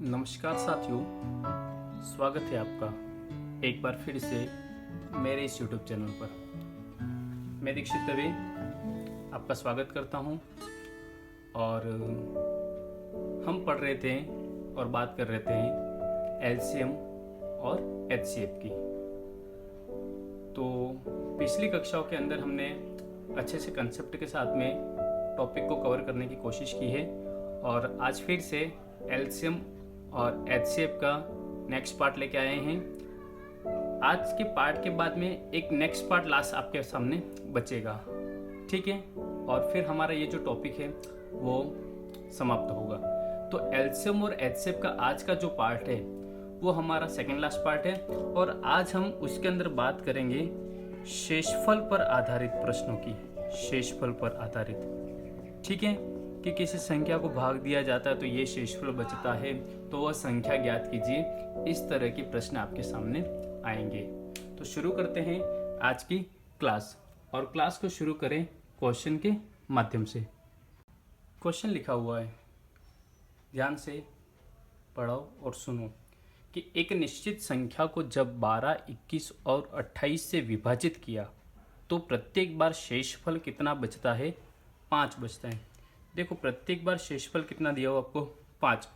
नमस्कार साथियों, स्वागत है आपका एक बार फिर से मेरे इस YouTube चैनल पर। मैं दीक्षित दवे आपका स्वागत करता हूं और हम पढ़ रहे थे और बात कर रहे थे एलसीएम और एचसीएफ की। तो पिछली कक्षाओं के अंदर हमने अच्छे से कंसेप्ट के साथ में टॉपिक को कवर करने की कोशिश की है और आज फिर से एलसीएम और एचसीएफ का नेक्स्ट पार्ट लेके आए हैं। आज के पार्ट के बाद में एक नेक्स्ट पार्ट लास्ट आपके सामने बचेगा, ठीक है, और फिर हमारा ये जो टॉपिक है वो समाप्त होगा। तो एलसीएम और एचसीएफ का आज का जो पार्ट है वो हमारा सेकेंड लास्ट पार्ट है और आज हम उसके अंदर बात करेंगे शेषफल पर आधारित प्रश्नों की। शेषफल पर आधारित, ठीक है, कि किसी संख्या को भाग दिया जाता है तो ये शेषफल बचता है, तो वह संख्या ज्ञात कीजिए। इस तरह के प्रश्न आपके सामने आएंगे। तो शुरू करते हैं आज की क्लास और क्लास को शुरू करें क्वेश्चन के माध्यम से। क्वेश्चन लिखा हुआ है, ध्यान से पढ़ो और सुनो कि एक निश्चित संख्या को जब 12, 21 और 28 से विभाजित किया तो प्रत्येक बार शेषफल कितना बचता है? 5 बचता है। देखो, प्रत्येक बार शेषफल कितना दिया हो आपको? 5।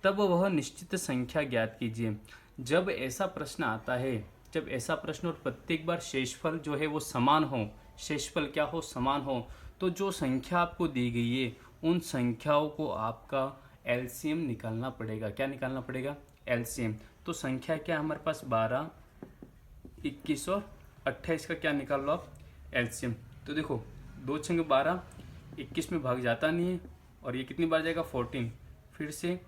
तब वह निश्चित संख्या ज्ञात कीजिए। जब ऐसा प्रश्न आता है, जब ऐसा प्रश्न और प्रत्येक बार शेषफल जो है वो समान हो, शेषफल क्या हो? समान हो, तो जो संख्या आपको दी गई है उन संख्याओं को आपका एलसीएम निकालना पड़ेगा। क्या निकालना पड़ेगा? एलसीएम। तो संख्या क्या है हमारे पास? 12, 21 और 28 का क्या निकाल लो आप? एलसीएम। तो देखो, 2 छंग 12, 21 में भाग जाता नहीं है और ये कितनी बार जाएगा? 14। फिर से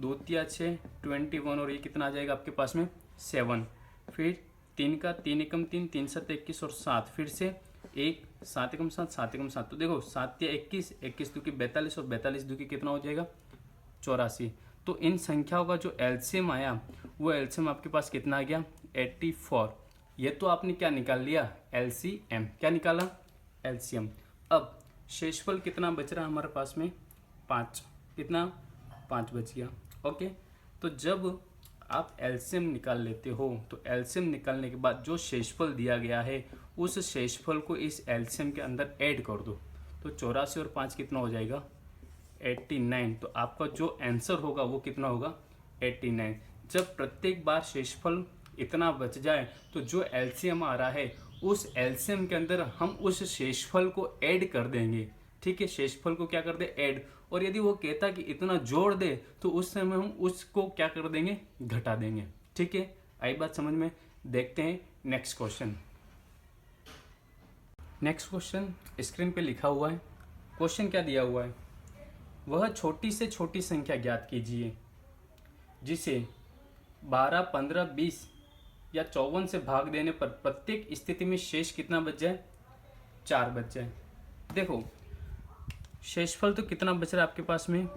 2 तिया 6, 21 और ये कितना आ जाएगा आपके पास में? 7। फिर 3 का 3 एकम 3, 3 7 21 और 7। फिर से 1 7 एकम 7, 7 एकम 7। तो देखो, 7 तिया 21, 21 दुकी 42 और 42 दुकी कितना हो जाएगा? 84। तो इन संख्याओं का जो एलसीएम आया वो एलसीएम आपके पास कितना आ गया? 84। ये तो आपने क्या निकाल लिया? एलसीएम। क्या निकाला? एलसीएम। अब शेषफल कितना बच रहा है हमारे पास में? 5। कितना? 5 बच गया। ओके, तो जब आप एलसीएम निकाल लेते हो तो एलसीएम निकालने के बाद जो शेषफल दिया गया है उस शेषफल को इस एलसीएम के अंदर ऐड कर दो। तो 84 और 5 कितना हो जाएगा? 89। तो आपका जो आंसर होगा वो कितना होगा? 89। जब प्रत्येक बार शेषफल इतना बच जाए तो जो एलसीएम आ रहा है उस एलसीएम के अंदर हम उस शेषफल को ऐड कर देंगे, ठीक है। शेषफल को क्या कर दे? ऐड। और यदि वो कहता कि इतना जोड़ दे तो उस समय हम उसको क्या कर देंगे? घटा देंगे, ठीक है। आई बात समझ में? देखते हैं next question. Next question screen पे लिखा हुआ है। क्वेश्चन क्या दिया हुआ है? वह छोटी से छोटी संख्या ज्ञात कीजिए जिसे 12, 15, 20 या 54 से भाग देने पर प्रत्येक स्थिति में शेष कितना बच जाए? 4 बच जाए। देखो, शेषफल तो कितना बच रहा है आपके पास में?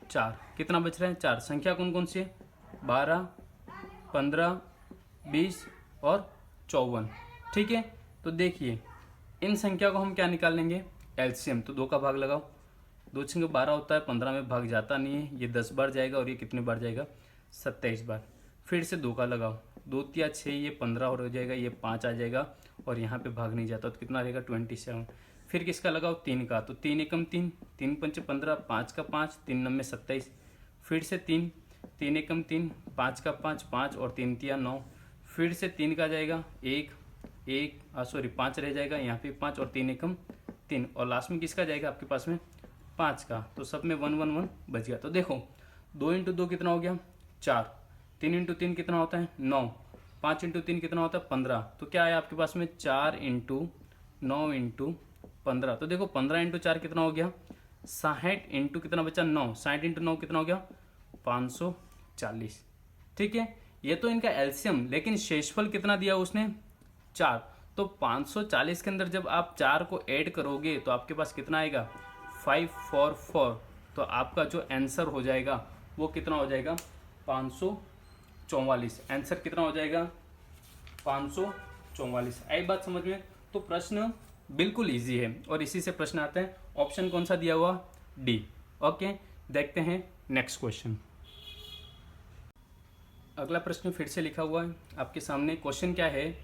4। कितना बच रहा है? 4। संख्या कौन कौन सी है? 12, 15, 20 और 54, ठीक है। तो देखिए, इन संख्या को हम क्या निकाल लेंगे? एलसीएम। तो 2 का भाग लगाओ। 2 छंग 12 होता है, 15 में भाग जाता नहीं है, ये 10 बार जाएगा और ये कितने बार जाएगा? 27 बार। फिर से 2 का लगाओ। 2 तिया 6, ये 15 और हो जाएगा, ये 5 आ जाएगा और यहाँ पे भाग नहीं जाता तो कितना रहेगा? 27। फिर किसका लगाओ? 3 का। तो 3 एकम 3, 3 पंच 15, 5 का 5, 3 नम में 27। फिर से 3, 3 एकम 3, 5 का 5, 5 और 3 तिया 9। फिर से 3 का जाएगा 1, 5 रह जाएगा, यहाँ पे 5 और 3 एकम 3 और लास्ट में किसका जाएगा आपके पास में? 5 का। तो सब में 1 1 1 बच गया। तो देखो, 2 इंटू 2 कितना हो गया? 4। 3 इंटू 3 कितना होता है? 9। 5 इंटू 3 कितना होता है? 15। तो क्या आया आपके पास में? 4 इंटू 9 इंटू 15। तो देखो, 15 इंटू 4 कितना हो गया? 60 इंटू कितना बचा? 9। 60 इंटू 9 कितना हो गया? 540, ठीक है। ये तो इनका एलसीएम, लेकिन शेषफल कितना दिया उसने? 4। तो 540 के अंदर जब आप 4 को ऐड करोगे तो आपके पास कितना आएगा? 544। तो आपका जो आंसर हो जाएगा वो कितना हो जाएगा? 544। आंसर कितना हो जाएगा? 544। आई बात समझ में? तो प्रश्न बिल्कुल इजी है और इसी से प्रश्न आता है। ऑप्शन कौन सा दिया हुआ? डी। ओके, देखते हैं नेक्स्ट क्वेश्चन। अगला प्रश्न फिर से लिखा हुआ है आपके सामने। क्वेश्चन क्या है,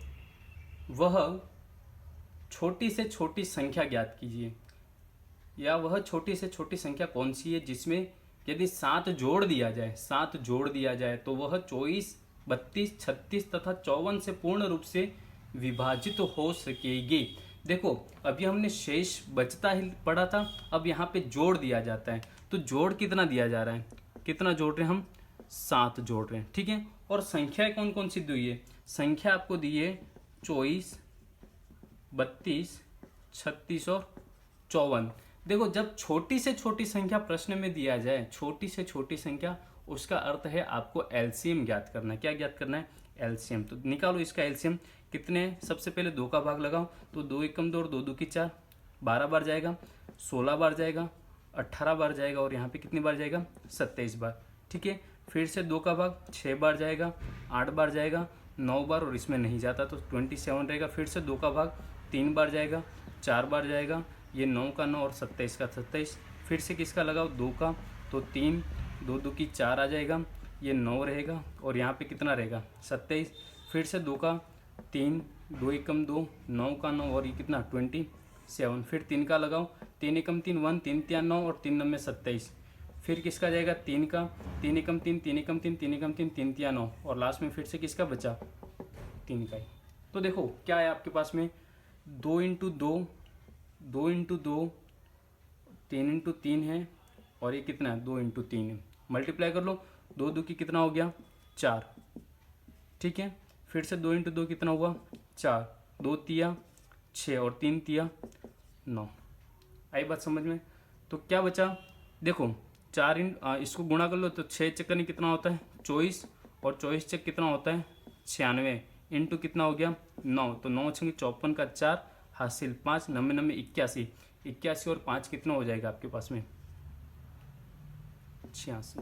वह छोटी से छोटी संख्या ज्ञात कीजिए, या वह छोटी से छोटी संख्या कौन सी है जिसमें यदि 7 जोड़ दिया जाए, 7 जोड़ दिया जाए तो वह 24, 32, 36 तथा 54 से पूर्ण रूप से विभाजित हो सकेगी। देखो अभी हमने शेष बचता ही पढ़ा था, अब यहाँ पे जोड़ दिया जाता है, तो जोड़ कितना दिया जा रहा है, कितना जोड़ रहे हैं हम, 7 जोड़ रहे हैं, ठीक है। और संख्याएं कौन कौन सी दी है, संख्या आपको दी है 24, 32, 36 और 54। देखो जब छोटी से छोटी संख्या प्रश्न में दिया जाए, छोटी से छोटी संख्या, उसका अर्थ है आपको एलसीएम ज्ञात करना है। क्या ज्ञात करना है, एलसीएम। तो निकालो इसका एलसीएम, कितने, सबसे पहले 2 का भाग लगाओ, तो 2 एकम 2 और 2 2 की 4, 12 बार जाएगा, 16 बार जाएगा, 18 बार जाएगा, और यहाँ पे कितनी बार जाएगा, 27 बार, ठीक है। फिर से 2 का भाग 6 बार जाएगा, 8 बार जाएगा, 9 बार, और इसमें नहीं जाता तो 27 रहेगा। फिर से 2 का भाग 3 बार जाएगा, 4 बार जाएगा, ये 9 का 9 और 27 का 27। फिर से किसका लगाओ, 2 का, तो 3, 2 2 की 4 आ जाएगा, ये 9 रहेगा, और यहाँ पे कितना रहेगा, 27। फिर से 2 का 3, 2 एकम 2, 9 का 9, और ये कितना 27। फिर 3 का लगाओ, 3 एकम 3 1, 3 3 9 और 3 9 में 27। फिर किसका जाएगा, 3 का, 3 एकम 3, 3 एकम 3, 3 एकम 3, 3 3 9, और लास्ट में फिर से किसका बचा, 3 का ही। तो देखो क्या है आपके पास में, 2 इंटू 2, 2 इंटू 2, 3 इंटू 3 है, और ये कितना है, 2 इंटू 3 है। मल्टीप्लाई कर लो, 2 2 की कितना हो गया, 4, ठीक है। फिर से 2 इंटू 2 कितना हुआ, 4, 2 तिया 6 और 3 तिया 9। आई बात समझ में। तो क्या बचा, देखो 4 इसको गुणा कर लो, तो 6 चक्कर में कितना होता है, 24, और 24 चक कितना होता है, 96, इंटू कितना हो गया, 9, तो 9 छंगे 54 का 4 हासिल 5, 9 9 81, 81 और 5 कितना हो जाएगा आपके पास में, 86,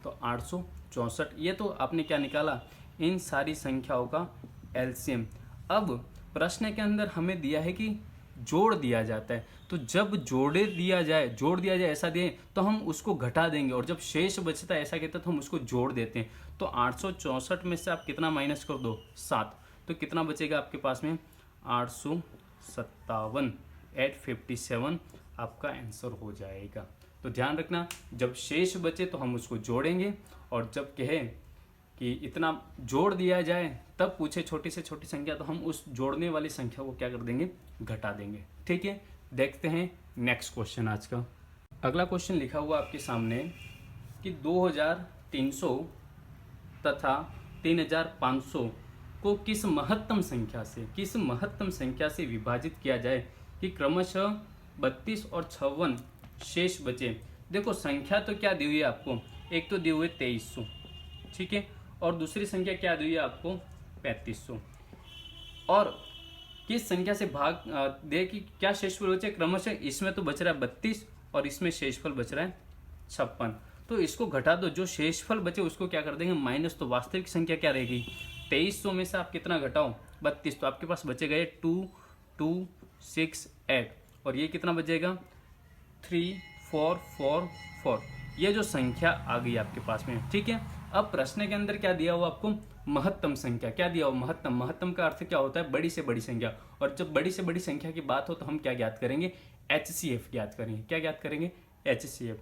तो 864। ये तो आपने क्या निकाला, इन सारी संख्याओं का एलसीएम। अब प्रश्न के अंदर हमें दिया है कि जोड़ दिया जाता है, तो जब जोड़ दिया जाए ऐसा दिए तो हम उसको घटा देंगे, और जब शेष बचता है ऐसा कहता है तो हम उसको जोड़ देते हैं। तो 864 में से आप कितना माइनस कर दो, 7, तो कितना बचेगा आपके पास में, 857, 857 आपका आंसर हो जाएगा। तो ध्यान रखना, जब शेष बचे तो हम उसको जोड़ेंगे, और जब कहे कि इतना जोड़ दिया जाए तब पूछे छोटी से छोटी संख्या, तो हम उस जोड़ने वाली संख्या को क्या कर देंगे, घटा देंगे, ठीक है। देखते हैं नेक्स्ट क्वेश्चन आज का। अगला क्वेश्चन लिखा हुआ आपके सामने कि 2300 तथा 3500 को किस महत्तम संख्या से विभाजित किया जाए कि क्रमशः 32 और 56 शेष बचे। देखो संख्या तो क्या दी हुई है आपको, एक तो दी हुई है 2300, ठीक है, और दूसरी संख्या क्या दी हुई है आपको, 3500, और किस संख्या से भाग दे कि क्या शेषफल बचे, क्रमशः इसमें तो बच रहा है 32 और इसमें शेषफल बच रहा है 56। तो इसको घटा दो, जो शेषफल बचे उसको क्या कर देंगे, माइनस, तो वास्तविक संख्या क्या रहेगी, 2300 में से आप कितना घटाओ, 32, तो आपके पास बचेगा ये 2 2 6 8, और ये कितना बचेगा, 3 4 4 4। ये जो संख्या आ गई आपके पास में, ठीक है। अब प्रश्न के अंदर क्या दिया हुआ आपको, महत्तम संख्या, क्या दिया हुआ, महत्तम का अर्थ क्या होता है, बड़ी से बड़ी संख्या, और जब बड़ी से बड़ी संख्या की बात हो तो हम क्या ज्ञात करेंगे, HCF ज्ञात करेंगे। क्या ज्ञात करेंगे, HCF।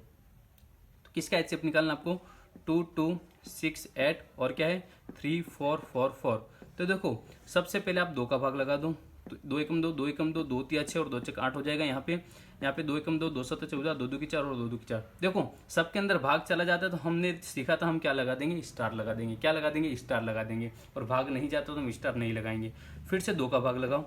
तो किसका HCF निकालना आपको, 2 2 6 8, और क्या है 3 4 4 4। तो देखो सबसे पहले आप 2 का भाग लगा दो, तो 2 एकम 2, 2 एकम 2, 2 तिया 6 और 2 चक 8 हो जाएगा। यहाँ पे 2 एकम 2, 2 7 14, 2 2 की 4 और 2 2 की 4। देखो सबके अंदर भाग चला जाता है तो हमने सीखा था हम क्या लगा देंगे, स्टार लगा देंगे। क्या लगा देंगे, स्टार लगा देंगे। और भाग नहीं जाता तो हम स्टार नहीं लगाएंगे। फिर से 2 का भाग लगाओ,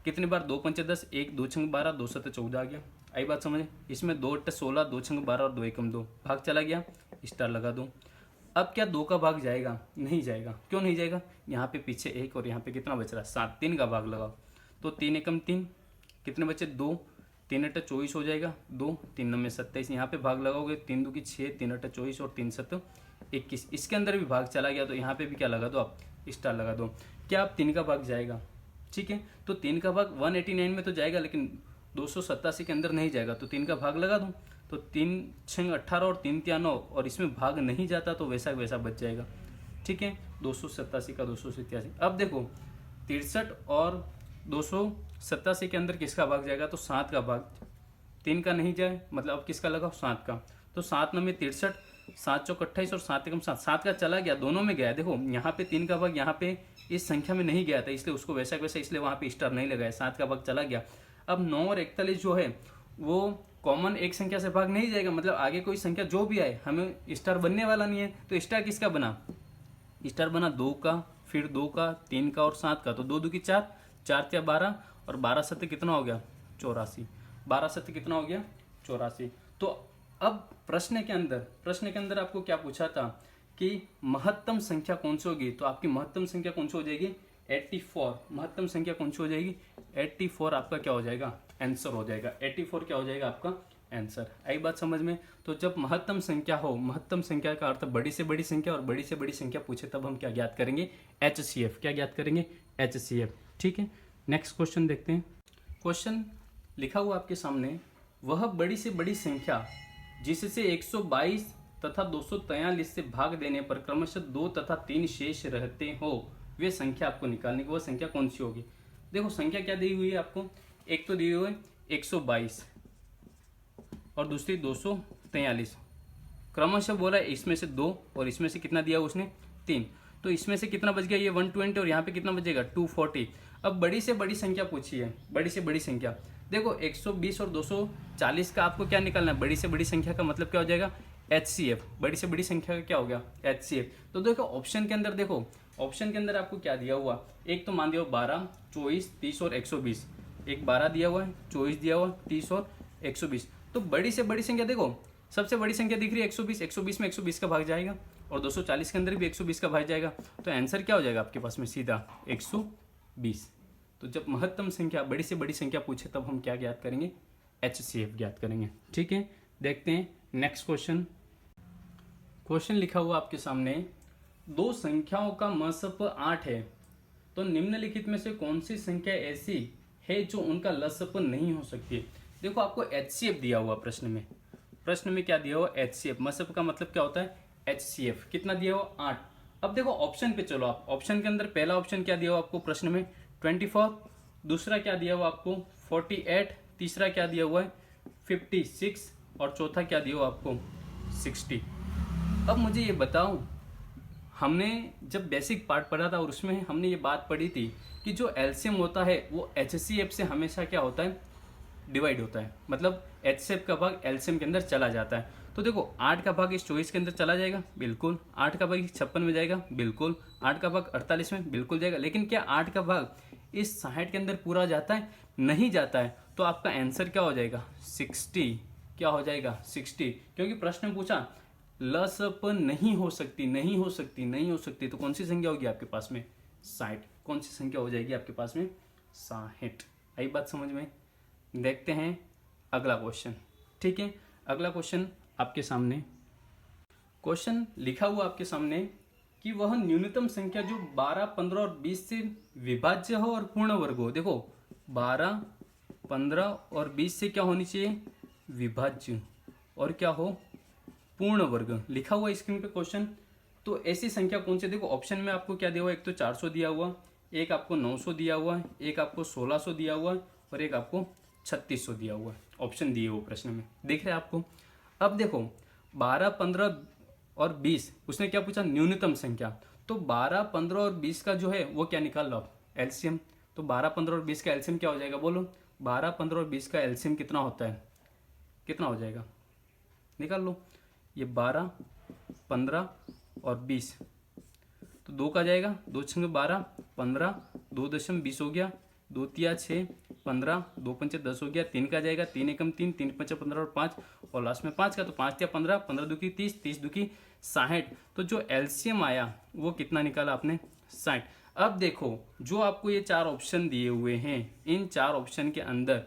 कितनी बार, 2 5 10, 1 2 6 12, 2 7 14 आ गया। आई बात समझे। इसमें 2 8 16, 2 6 12 और 2 एकम 2, भाग चला गया, स्टार लगा दो। अब क्या 2 का भाग जाएगा, नहीं जाएगा। क्यों नहीं जाएगा, यहाँ पे पीछे 1 और यहाँ पे कितना बच रहा है 7। 3 का भाग लगाओ, तो 3 एकम 3, कितने बचे 2, 3 8 24 हो जाएगा, 2 3 9 में 27। यहाँ पे भाग लगाओगे, 3 2 की 6, 3 8 24 और 3 7 21। इसके अंदर भी भाग चला गया तो यहाँ पे भी क्या लगा दो आप, स्टार लगा दो। क्या आप 3 का भाग जाएगा, ठीक है। तो 3 का भाग 189 में तो जाएगा लेकिन 287 के अंदर नहीं जाएगा, तो 3 का भाग लगा दूँ तो 3 6 18 और 3 3 9, और इसमें भाग नहीं जाता तो वैसा वैसा बच जाएगा। ठीक है, 287 का 287। अब देखो 63 और 287 के अंदर किसका भाग जाएगा, तो 7 का भाग, 3 का नहीं जाए, मतलब अब किसका लगा, 7 का। तो 7 9 में 63, 7 चौक 28 और 7 एकम 7, 7 का चला गया, दोनों में गया। देखो यहाँ पे 3 का भाग यहाँ पे इस संख्या में नहीं गया था, इसलिए उसको वैसा वैसा, इसलिए वहाँ पे स्टार नहीं लगाया, 7 का भाग चला गया। अब 9 और 41 जो है वो कॉमन एक संख्या से भाग नहीं जाएगा, मतलब आगे कोई संख्या जो भी आए हमें स्टार बनने वाला नहीं है। तो स्टार किसका बना, स्टार बना 2 का, फिर 2 का, 3 का और 7 का। तो 2 2 की 4, 4 या 12 और 12 7 कितना हो गया, 84। 12 7 कितना हो गया, 84। तो अब प्रश्न के अंदर आपको क्या पूछा था कि महत्तम संख्या कौन सी होगी, तो आपकी महत्तम संख्या कौन सी हो जाएगी, 84। महत्तम संख्या कौन सी हो जाएगी, 84 आपका क्या हो जाएगा, आंसर हो जाएगा। 84 क्या हो जाएगा आपका आंसर। आई बात समझ में। तो जब महत्तम संख्या हो, महत्तम संख्या का अर्थ बड़ी से बड़ी संख्या, और बड़ी से बड़ी संख्या पूछे तब हम क्या ज्ञात करेंगे, HCF। क्या ज्ञात करेंगे, HCF। ठीक है, नेक्स्ट क्वेश्चन देखते हैं। क्वेश्चन लिखा हुआ आपके सामने, वह बड़ी से बड़ी संख्या जिससे 122 तथा 243 से भाग देने पर क्रमशः 2 तथा 3 शेष रहते हो, वे संख्या आपको निकालने की, वह संख्या कौन सी होगी। देखो संख्या क्या दी हुई है आपको, एक तो दी हुई है 122 और दूसरी 243, क्रमशः बोला है इसमें से 2 और इसमें से कितना दिया उसने, 3। तो इसमें से कितना बच गया, ये 120 और यहाँ पे कितना बचेगा, 240। अब बड़ी से बड़ी संख्या पूछी है, बड़ी से बड़ी संख्या। देखो 120 और 240 का आपको क्या निकालना है, बड़ी से बड़ी संख्या का मतलब क्या हो जाएगा, HCF। बड़ी से बड़ी संख्या का क्या हो गया, HCF। तो देखो ऑप्शन के अंदर, देखो ऑप्शन के अंदर आपको क्या दिया हुआ, एक तो मान दिया 12, 24, 30 और 120। एक 12 दिया हुआ है, 24 दिया हुआ, 30 और 120। तो बड़ी से बड़ी संख्या देखो, सबसे बड़ी संख्या दिख रही है 120, 120 में 120 का भाग जाएगा और 240 के अंदर भी 120 का भाग जाएगा। तो आंसर क्या हो जाएगा आपके पास में, सीधा 120। तो जब महत्तम संख्या बड़ी से बड़ी संख्या पूछे तब हम क्या ज्ञात करेंगे, HCF ज्ञात करेंगे। ठीक है, देखते हैं नेक्स्ट क्वेश्चन। क्वेश्चन लिखा हुआ आपके सामने, दो संख्याओं का MSP 8 है, तो निम्नलिखित में से कौन सी संख्या ऐसी है जो उनका LSP नहीं हो सकती। देखो आपको HCF दिया हुआ प्रश्न में क्या दिया हुआ, HCF। MSP का मतलब क्या होता है, HCF। कितना दिया हुआ, 8। अब देखो ऑप्शन पे चलो आप, ऑप्शन के अंदर पहला ऑप्शन क्या दिया हुआ आपको प्रश्न में, 24। दूसरा क्या दिया हुआ आपको, 48। तीसरा क्या दिया हुआ है, 56। और चौथा क्या दिया हुआ आपको, 60। अब मुझे ये बताओ, हमने जब बेसिक पार्ट पढ़ा था और उसमें हमने ये बात पढ़ी थी कि जो एलसीएम होता है वो HCF से हमेशा क्या होता है, डिवाइड होता है। मतलब HCF का भाग एलसीएम के अंदर चला जाता है। तो देखो 8 का भाग इस 24 के अंदर चला जाएगा, बिल्कुल। 8 का भाग इस 56 में जाएगा, बिल्कुल। 8 का भाग 48 में बिल्कुल जाएगा। लेकिन क्या 8 का भाग इस 60 के अंदर पूरा जाता है, नहीं जाता है। तो आपका आंसर क्या हो जाएगा, 60। क्या हो जाएगा, 60। क्योंकि प्रश्न पूछा LSP नहीं हो सकती। तो कौन सी संख्या होगी आपके पास में, 60। कौन सी संख्या हो जाएगी आपके पास में, 60। आई बात समझ में। देखते हैं अगला क्वेश्चन। ठीक है, अगला क्वेश्चन आपके सामने, क्वेश्चन लिखा हुआ आपके सामने कि वह न्यूनतम संख्या जो 12, 15 और 20 से विभाज्य हो और पूर्ण वर्ग हो। देखो 12, 15 और 20 से क्या होनी चाहिए, विभाज्य, और क्या हो, पूर्ण वर्ग। लिखा हुआ स्क्रीन पे क्वेश्चन। तो ऐसी संख्या कौन सी, देखो ऑप्शन में आपको क्या दिया हुआ, एक तो 400 दिया हुआ, एक आपको 900 दिया हुआ है, एक आपको 1600 दिया हुआ है और एक आपको 3600 दिया हुआ है। ऑप्शन दिए हुए प्रश्न में दिख रहे हैं आपको। अब देखो 12, 15 और 20, उसने क्या पूछा, न्यूनतम संख्या। तो 12, 15 और 20 का जो है वो क्या निकाल लो, एलसीएम। तो 12, 15 और 20 का एलसीएम क्या हो जाएगा, बोलो। 12, 15 और 20 का एलसीएम कितना होता है, कितना हो जाएगा, निकाल लो। ये 12, 15 और 20, तो 2 का जाएगा, 2 छंग 12, 15, 2 दशम 20 हो गया, 2 तिया 6, 15, 2 पंचे 10 हो गया, 3 का जाएगा, 3 एकम 3, 3 पंचे 15 और 5 और लास्ट में 5 का। तो 5 तिया 15, 15 दुकी 30, 30 दुकी 60। तो जो एलसीएम आया वो कितना निकाला आपने, 60। अब देखो जो आपको ये 4 ऑप्शन दिए हुए हैं, इन 4 ऑप्शन के अंदर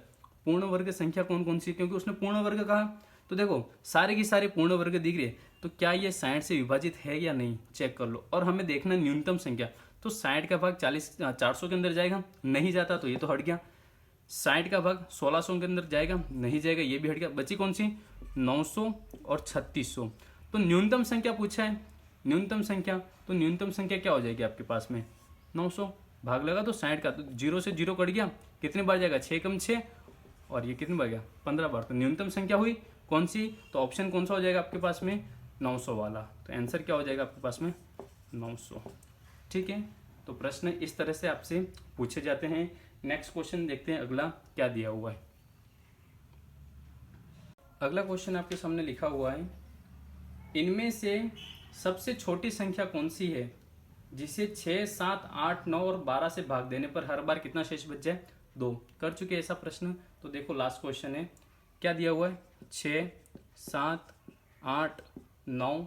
पूर्ण वर्ग संख्या कौन कौन सी, क्योंकि उसने पूर्ण वर्ग कहा। तो देखो सारे की सारे पूर्ण वर्ग दिख रहे, तो क्या ये 60 से विभाजित है या नहीं, चेक कर लो। और हमें देखना न्यूनतम संख्या, तो 60 का भाग 400 के अंदर जाएगा, नहीं जाता तो ये तो हट गया। 60 का भाग 1600 के अंदर जाएगा, नहीं जाएगा, ये भी हट गया। बची कौन सी, 900 और 3600। तो न्यूनतम संख्या पूछा है, न्यूनतम संख्या, तो न्यूनतम संख्या क्या हो जाएगी आपके पास में 900, भाग लगा तो 60 का, तो 0 से 0 कट गया, कितने बार जाएगा 6 कम 6, और ये कितने बार गया 15 बार, तो न्यूनतम संख्या हुई कौन सी, तो ऑप्शन कौन सा हो जाएगा आपके पास में 900 वाला, तो आंसर क्या हो जाएगा आपके पास में 900। ठीक है, तो प्रश्न इस तरह से आपसे पूछे जाते हैं। नेक्स्ट क्वेश्चन देखते हैं अगला क्या दिया हुआ है। अगला क्वेश्चन आपके सामने लिखा हुआ है, इनमें से सबसे छोटी संख्या कौन सी है जिसे 6, 7, 8, 9 और 12 से भाग देने पर हर बार कितना शेष बच जाए 2। कर चुके ऐसा प्रश्न, तो देखो लास्ट क्वेश्चन है, क्या दिया हुआ है 6, 7, 8, 9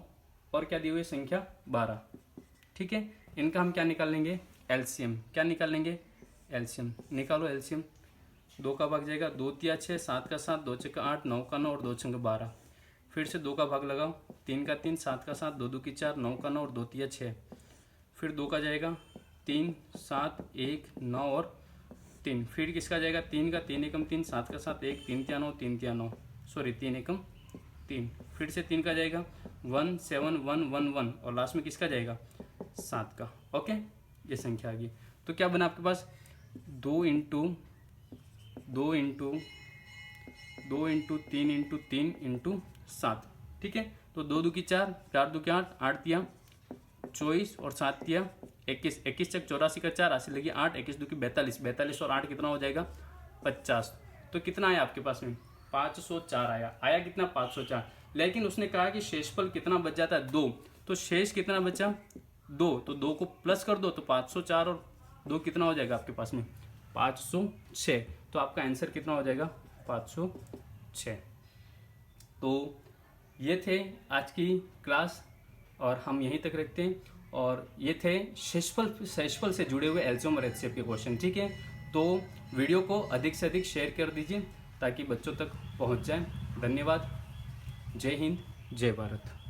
और क्या दी हुई है संख्या 12। ठीक है, इनका हम क्या निकाल लेंगे एलसीएम, क्या निकाल लेंगे एलसीएम, निकालो एलसीएम। 2 का भाग जाएगा 2 तिया 6, 7 का 7, 2 छक्का 8, 9 का 9 और 2 छक्का 12। फिर से 2 का भाग लगाओ, 3 का 3, 7 का 7, 2 2 की 4, 9 का 9 और 2 तिया 6। फिर 2 का जाएगा 3, 7, 1, 9 और 3। फिर किसका जाएगा 3 का 3 एकम 3, 7 का 7, 1, 3 तिया 9, 3 तिया 9, सॉरी 3 एकम 3। फिर से 3 का जाएगा 1, 7, 1, 1, 1 और लास्ट में किसका जाएगा 7 का। ओके, ये संख्या आ गई। तो क्या बना आपके पास 2 into 2 into 2 into 3 into 3 into 7। ठीक है, तो 2 2 की 4, 4 2 की 8, 8 तिया 24 और 7 तिया 21, 21 चक 84 का 4, 80 लगी 8, 21 2 की 42, 42 और 8 कितना हो जाएगा 50। तो कितना आया आपके पास में 504 आया कितना 504। लेकिन उसने कहा कि शेषफल कितना बच जाता है 2, तो शेष कितना बचा 2, तो 2 को प्लस कर दो तो 504 और 2 कितना हो जाएगा आपके पास में 506। तो आपका आंसर कितना हो जाएगा 506। तो ये थे आज की क्लास और हम यहीं तक रखते हैं। और ये थे शेषफल से जुड़े हुए एलसीएम और एचसीएफ के क्वेश्चन। ठीक है, तो वीडियो को अधिक से अधिक शेयर कर दीजिए ताकि बच्चों तक पहुंच जाए। धन्यवाद। जय हिंद, जय भारत।